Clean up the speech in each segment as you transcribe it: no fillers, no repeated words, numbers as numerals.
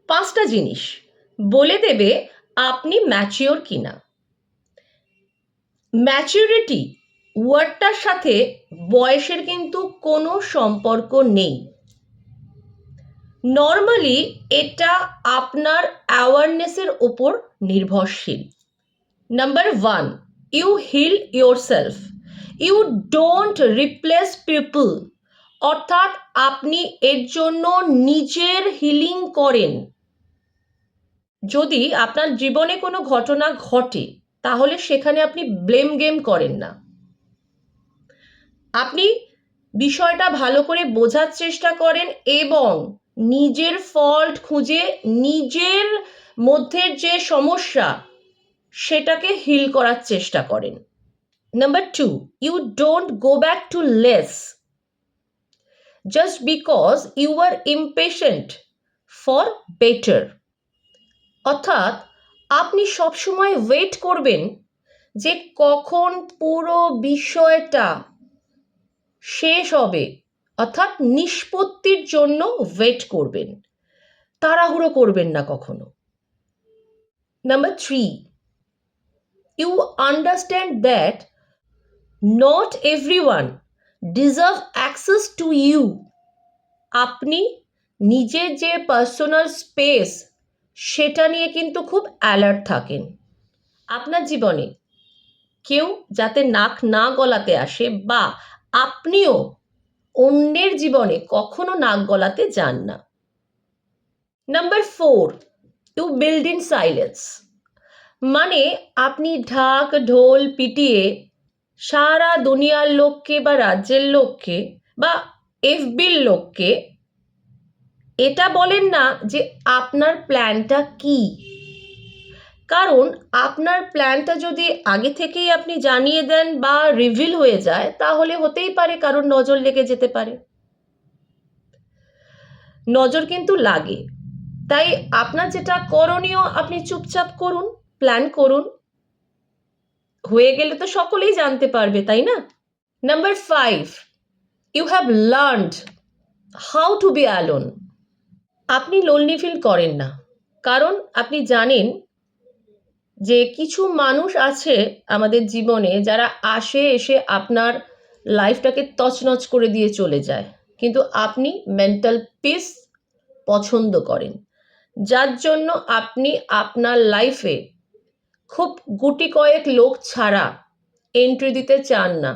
5টা জিনিস বলে দেবে আপনি ম্যাচিওর কিনা। ম্যাচিউরিটি ওয়ার্ডটার সাথে বয়সের কিন্তু কোনো সম্পর্ক নেই। নর্মালি এটা আপনার অ্যাওয়ারনেসের ওপর নির্ভরশীল। Number 1, you heal yourself, you don't replace people. অর্থাৎ আপনি এর জন্য নিজের হিলিং করেন। যদি আপনার জীবনে কোনো ঘটনা ঘটে তাহলে সেখানে আপনি ব্লেম গেম করেন না। আপনি বিষয়টা ভালো করে বোঝার চেষ্টা করেন এবং নিজের ফল্ট খুঁজে নিজের মধ্যের যে সমস্যা সেটাকে হিল করার চেষ্টা করেন। Number 2, you don't go back to less just because you are impatient for better. অর্থাৎ আপনি সবসময় ওয়েট করবেন যে কখন পুরো বিষয়টা শেষ হবে, অর্থাৎ নিষ্পত্তির জন্য ওয়েট করবেন, তাড়াহুড়ো করবেন না কখনো। Number 3, you understand that not everyone deserve access to you. আপনি নিজের যে পার্সোনাল স্পেস সেটা নিয়ে কিন্তু খুব অ্যালার্ট থাকেন। আপনার জীবনে কেউ যাতে নাক না গলাতে আসে বা আপনিও অন্যের জীবনে কখনো নাক গলাতে যান না। Number 4, you build in silence. মানে আপনি ঢাক ঢোল পিটিয়ে সারা দুনিয়ার লোককে বা রাজ্যের লোককে বা এফবির লোককে এটা বলেন না যে আপনার প্ল্যানটা কি। কারণ আপনার প্ল্যানটা যদি আগে থেকেই আপনি জানিয়ে দেন বা রিভিল হয়ে যায় তাহলে হতেই পারে কারণ নজর লেগে যেতে পারে। নজর কিন্তু লাগে, তাই আপনার যেটা করণীয় আপনি চুপচাপ করুন, প্ল্যান করুন, হয়ে গেলে তো সকলেই জানতে পারবে, তাই না? Number 5, you have learned how to be alone. আপনি লোনলি ফিল করেন না কারণ আপনি জানেন যে কিছু মানুষ আছে আমাদের জীবনে যারা আসে এসে আপনার লাইফটাকে তছনছ করে দিয়ে চলে যায়, কিন্তু আপনি মেন্টাল পিস পছন্দ করেন, যার জন্য আপনি আপনার লাইফে খুব গুটি কয়েক লোক ছাড়া এন্ট্রি দিতে চান না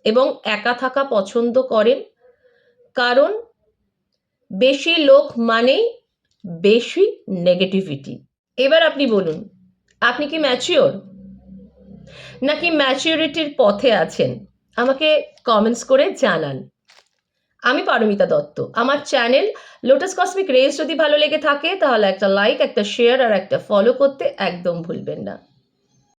এবং একা থাকা পছন্দ করেন। কারণ বেশি লোক মানেই বেশি নেগেটিভিটি। এবার আপনি বলুন, আপনি কি ম্যাচিওর নাকি ম্যাচিউরিটির পথে আছেন? আমাকে কমেন্টস করে জানান। আমি পারমিতা দত্ত। আমার চ্যানেল লোটাস কসমিক রেস যদি ভালো লেগে থাকে তাহলে একটা লাইক, একটা শেয়ার আর একটা ফলো করতে একদম ভুলবেন না।